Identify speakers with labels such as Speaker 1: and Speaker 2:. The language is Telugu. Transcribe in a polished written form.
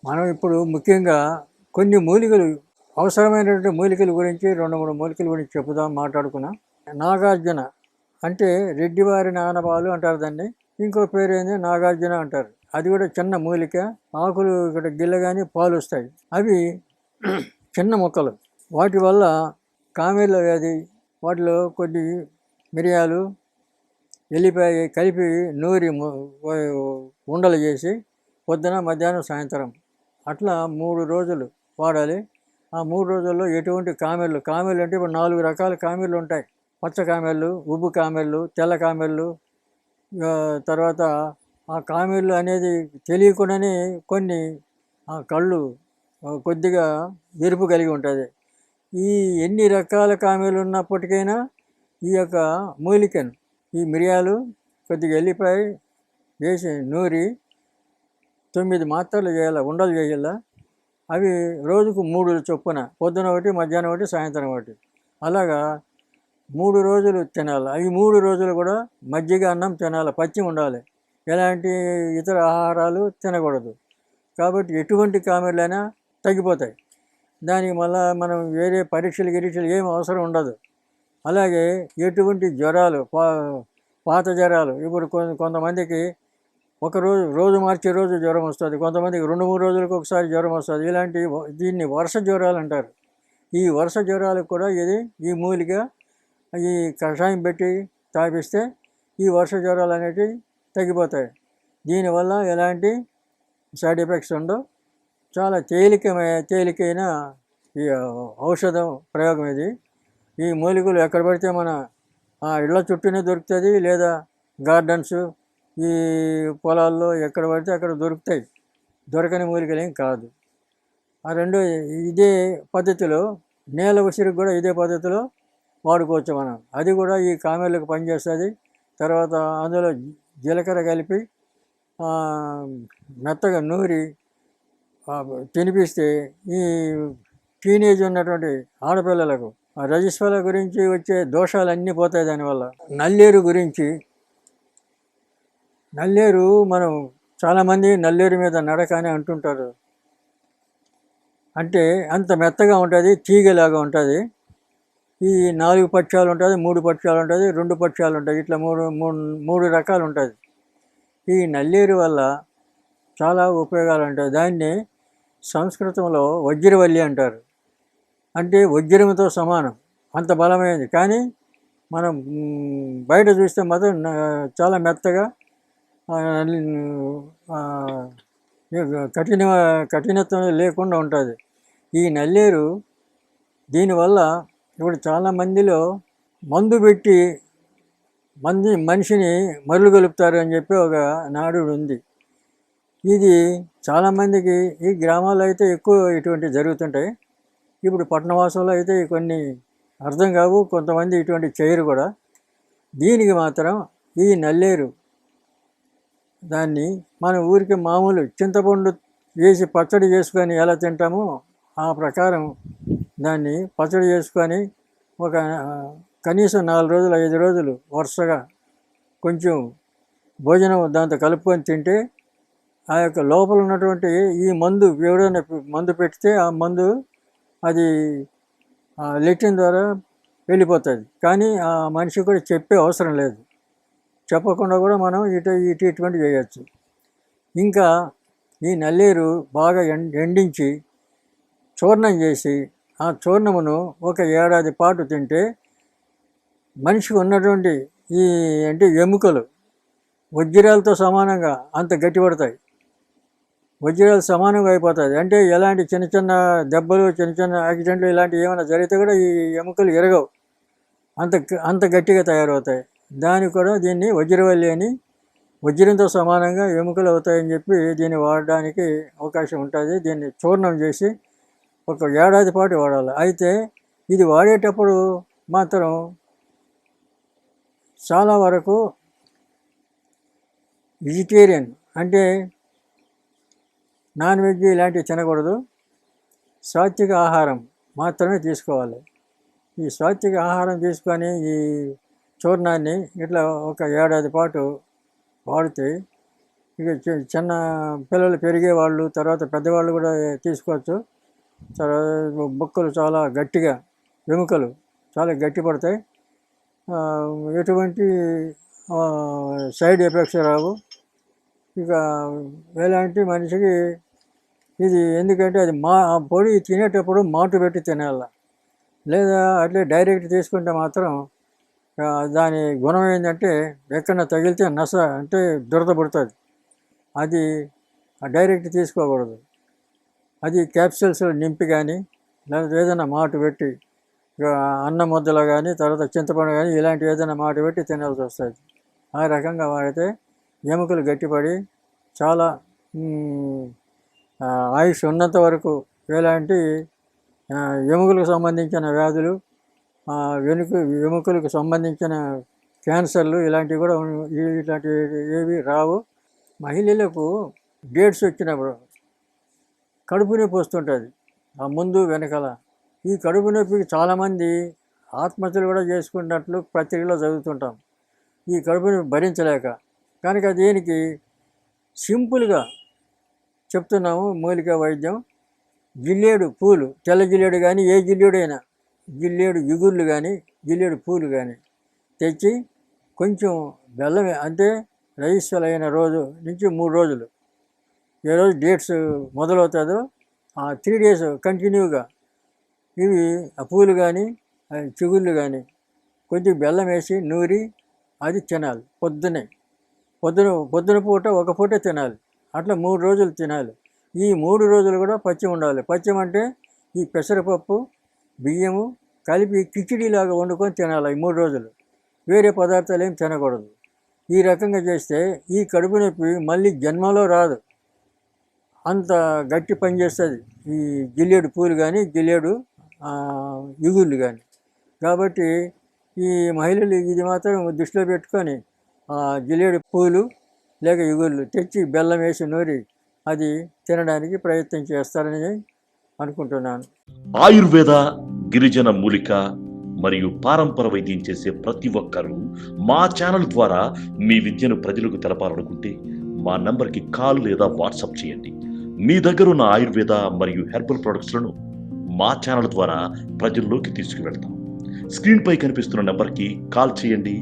Speaker 1: మనం ఇప్పుడు ముఖ్యంగా కొన్ని మూలికలు, అవసరమైనటువంటి మూలికల గురించి 2, 3 మూలికల గురించి చెప్పుదాం, మాట్లాడుకున్నాం. నాగార్జున అంటే రెడ్డివారి నానబాలు అంటారు దాన్ని. ఇంకో పేరు ఏంది నాగార్జున అంటారు. అది కూడా చిన్న మూలిక. ఆకులు ఇక్కడ గిల్లగానే పాలు వస్తాయి. అవి చిన్న మొక్కలు. వాటి వల్ల కామెర్ల వ్యాధి, వాటిలో కొన్ని మిరియాలు, ఎల్లిపాయ కలిపి నూరి ఉండలు చేసి పొద్దున, మధ్యాహ్నం, సాయంత్రం అట్లా 3 రోజులు వాడాలి. ఆ 3 రోజుల్లో ఎటువంటి కామెర్లు అంటే ఇప్పుడు 4 రకాల కామెర్లు ఉంటాయి. పచ్చ కామెర్లు, ఉబ్బు కామెర్లు, తెల్ల కామెర్లు. తర్వాత ఆ కామెర్లు అనేది తెలియకుండానే కొన్ని కళ్ళు కొద్దిగా ఎరుపు కలిగి ఉంటుంది. ఈ ఎన్ని రకాల కామెర్లు ఉన్నప్పటికైనా ఈ యొక్క మూలికను, ఈ మిరియాలు, కొద్దిగా ఎల్లిపాయ వేసి నూరి 9 మాత్రలు చేయాలి, ఉండలు చేయాల. అవి రోజుకు 3 చొప్పున, పొద్దున ఒకటి, మధ్యాహ్నం ఒకటి, సాయంత్రం ఒకటి, అలాగా 3 రోజులు తినాలి. అవి 3 రోజులు కూడా మజ్జిగ అన్నం తినాలి, పచ్చి ఉండాలి. ఎలాంటి ఇతర ఆహారాలు తినకూడదు. కాబట్టి ఎటువంటి కామెర్లైనా తగ్గిపోతాయి. దానికి మళ్ళీ మనం వేరే పరీక్షలు ఏం అవసరం ఉండదు. అలాగే ఎటువంటి జ్వరాలు, పాత జ్వరాలు, ఇప్పుడు కొంతమందికి రోజు మార్చే రోజు జ్వరం వస్తుంది, కొంతమందికి 2-3 రోజులకు ఒకసారి జ్వరం వస్తుంది. దీన్ని వరుస జ్వరాలు అంటారు. ఈ వరుస జ్వరాలకు కూడా ఈ మూలిక, ఈ కషాయం పెట్టి తాపిస్తే ఈ వరుస జ్వరాలు అనేవి తగ్గిపోతాయి. దీనివల్ల ఎలాంటి సైడ్ ఎఫెక్ట్స్ ఉండవు. చాలా తేలికైన ఈ ఔషధం ప్రయోగం ఇది. ఈ మూలికలు ఎక్కడ పడితే మన ఇళ్ళ చుట్టూనే దొరుకుతుంది, లేదా గార్డెన్స్, ఈ పొలాల్లో ఎక్కడ పడితే అక్కడ దొరుకుతాయి. దొరకని మూలికలేం కాదు. ఇదే పద్ధతిలో నేల ఉసిరికి కూడా ఇదే పద్ధతిలో వాడుకోవచ్చు మనం. అది కూడా ఈ కామెర్లకు పనిచేస్తుంది. తర్వాత అందులో జీలకర్ర కలిపి మెత్తగా నూరి తినిపిస్తే ఈ టీనేజ్ ఉన్నటువంటి ఆడపిల్లలకు రజస్వల గురించి వచ్చే దోషాలన్నీ పోతాయి దానివల్ల. నల్లేరు మనం చాలామంది నల్లేరు మీద నడక అని అంటుంటారు. అంటే అంత మెత్తగా ఉంటుంది, తీగలాగా ఉంటుంది. ఈ 4 పక్షాలు ఉంటుంది, 3 పక్షాలు ఉంటుంది, 2 పక్షాలు ఉంటాయి, ఇట్లా మూడు రకాలు ఉంటుంది. ఈ నల్లేరు వల్ల చాలా ఉపయోగాలు ఉంటాయి. దాన్ని సంస్కృతంలో వజ్రవల్లి అంటారు. అంటే వజ్రంతో సమానం, అంత బలమైనది. కానీ మనం బయట చూస్తే మాత్రం చాలా మెత్తగా, కఠినత్వం లేకుండా ఉంటుంది ఈ నల్లేరు. దీనివల్ల ఇప్పుడు చాలామందిలో మందు పెట్టి మనిషిని మరులు గలుపుతారు అని చెప్పి ఒక నానుడి ఉంది. ఇది చాలామందికి ఈ గ్రామాల్లో అయితే ఎక్కువ ఇటువంటివి జరుగుతుంటాయి. ఇప్పుడు పట్టణవాసంలో అయితే కొన్ని అర్థం కావు, కొంతమంది ఇటువంటి చేయరు కూడా. దీనికి మాత్రం ఈ నల్లేరు దాన్ని మన ఊరికి మామూలు చింతపండు వేసి పచ్చడి చేసుకొని ఎలా తింటామో ఆ ప్రకారం దాన్ని పచ్చడి చేసుకొని ఒక కనీసం 4 రోజులు 5 రోజులు వరుసగా కొంచెం భోజనం దాంతో కలుపుకొని తింటే ఆ యొక్క లోపల ఉన్నటువంటి ఈ మందు, ఎవరైనా మందు పెడితే ఆ మందు అది లెట్రిన్ ద్వారా వెళ్ళిపోతుంది. కానీ ఆ మనిషి కూడా చెప్పే అవసరం లేదు. చెప్పకుండా కూడా మనం ట్రీట్మెంట్ చేయొచ్చు. ఇంకా ఈ నల్లేరు బాగా ఎండించి చూర్ణం చేసి ఆ చూర్ణమును ఒక ఏడాది పాటు తింటే మనిషికి ఉన్నటువంటి ఎముకలు వజ్రాలతో సమానంగా అంత గట్టిపడతాయి. వజ్రాలు సమానంగా అయిపోతుంది. అంటే ఎలాంటి చిన్న చిన్న దెబ్బలు, చిన్న చిన్న యాక్సిడెంట్లు ఇలాంటివి ఏమైనా జరిగితే కూడా ఈ ఎముకలు ఎరగవు, అంత గట్టిగా తయారవుతాయి. దానికి కూడా దీన్ని వజ్రవల్లి అని, వజ్రంతో సమానంగా ఎముకలు అవుతాయని చెప్పి దీన్ని వాడడానికి అవకాశం ఉంటుంది. దీన్ని చూర్ణం చేసి ఒక ఏడాది పాటు వాడాలి. అయితే ఇది వాడేటప్పుడు మాత్రం చాలా వరకు వెజిటేరియన్ అంటే నాన్ వెజ్ ఇలాంటివి తినకూడదు, సాత్విక ఆహారం మాత్రమే తీసుకోవాలి. ఈ సాత్విక ఆహారం తీసుకొని ఈ చూర్ణాన్ని ఇట్లా ఒక ఏడాది పాటు వాడితే ఇక చిన్న పిల్లలు పెరిగేవాళ్ళు, తర్వాత పెద్దవాళ్ళు కూడా తీసుకోవచ్చు. తర్వాత బొక్కలు చాలా గట్టిగా, ఎముకలు చాలా గట్టిపడతాయి. ఎటువంటి సైడ్ ఎఫెక్ట్స్ రావు. ఇక ఎలాంటి మనిషికి ఇది ఎందుకంటే అది ఆ పొడి తినేటప్పుడు మాటు పెట్టి తినాలి, లేదా అట్లే డైరెక్ట్ తీసుకుంటే మాత్రం దాని గుణం ఏంటంటే ఎక్కడన్నా తగిలితే నస అంటే దురద పుడుతుంది. అది డైరెక్ట్ తీసుకోకూడదు. అది క్యాప్సూల్స్లో నింపి కానీ, లేకపోతే ఏదైనా మాటు పెట్టి అన్నం ముద్దలో కానీ, తర్వాత చింతపండు కానీ ఇలాంటివి ఏదైనా మాటు పెట్టి తినాల్సి వస్తుంది. ఆ రకంగా వాడితే ఎముకలు గట్టిపడి చాలా ఆయుష్ ఉన్నంత వరకు ఎలాంటి ఎముకలకు సంబంధించిన వ్యాధులు, ఎముకలకు సంబంధించిన క్యాన్సర్లు ఇలాంటివి కూడా ఇలాంటివి ఏవి రావు. మహిళలకు డేట్స్ వచ్చినప్పుడు కడుపు నొప్పి వస్తుంటుంది, ఆ ముందు వెనకాల. ఈ కడుపు నొప్పికి చాలామంది ఆత్మహత్యలు కూడా చేసుకున్నట్లు పత్రికలో చదువుతుంటాం, ఈ కడుపు నొప్పి భరించలేక. కనుక దీనికి సింపుల్గా చెప్తున్నాము మూలికా వైద్యం. జిల్లేడు పూలు, తెల్ల జిల్లేడు కానీ ఏ జిల్లేడైనా, జిల్లేడు ఇగుర్లు కానీ జిల్లేడు పూలు కానీ తెచ్చి కొంచెం బెల్లం, అంటే రైతులైన రోజు నుంచి 3 రోజులు, ఏ రోజు డేట్స్ మొదలవుతుందో ఆ 3 days కంటిన్యూగా ఇవి ఆ పూలు కానీ చిగుళ్ళు కానీ కొంచెం బెల్లం వేసి నూరి అది తినాలి. పొద్దున పూట ఒక పూట తినాలి. అట్లా 3 రోజులు తినాలి. ఈ 3 రోజులు కూడా పచ్చి ఉండాలి. పచ్చిమ అంటే ఈ పెసరపప్పు, బియ్యము కలిపి కిచిడీలాగా వండుకొని తినాలి ఈ 3 రోజులు. వేరే పదార్థాలు ఏం తినకూడదు. ఈ రకంగా చేస్తే ఈ కడుపు నొప్పి మళ్ళీ జన్మలో రాదు, అంత గట్టి పని చేస్తుంది ఈ జిల్లేడు పూలు కానీ జిల్లేడు ఇగుళ్ళు కానీ. కాబట్టి ఈ మహిళలు ఇది మాత్రం దృష్టిలో పెట్టుకొని జిల్లేడు పూలు లేక ఇగుళ్ళు తెచ్చి బెల్లం వేసి నూరి అది తినడానికి ప్రయత్నం చేస్తారని అనుకుంటున్నాను.
Speaker 2: ఆయుర్వేద, గిరిజన మూలిక మరియు పారంపర వైద్యం చేసే ప్రతి ఒక్కరూ మా ఛానల్ ద్వారా మీ విద్యను ప్రజలకు తెలపాలనుకుంటే మా నంబర్కి కాల్ లేదా వాట్సాప్ చేయండి. మీ దగ్గర ఉన్న ఆయుర్వేద మరియు హెర్బల్ ప్రొడక్ట్స్లను మా ఛానల్ ద్వారా ప్రజల్లోకి తీసుకువెళ్తాం. స్క్రీన్పై కనిపిస్తున్న నెంబర్కి కాల్ చేయండి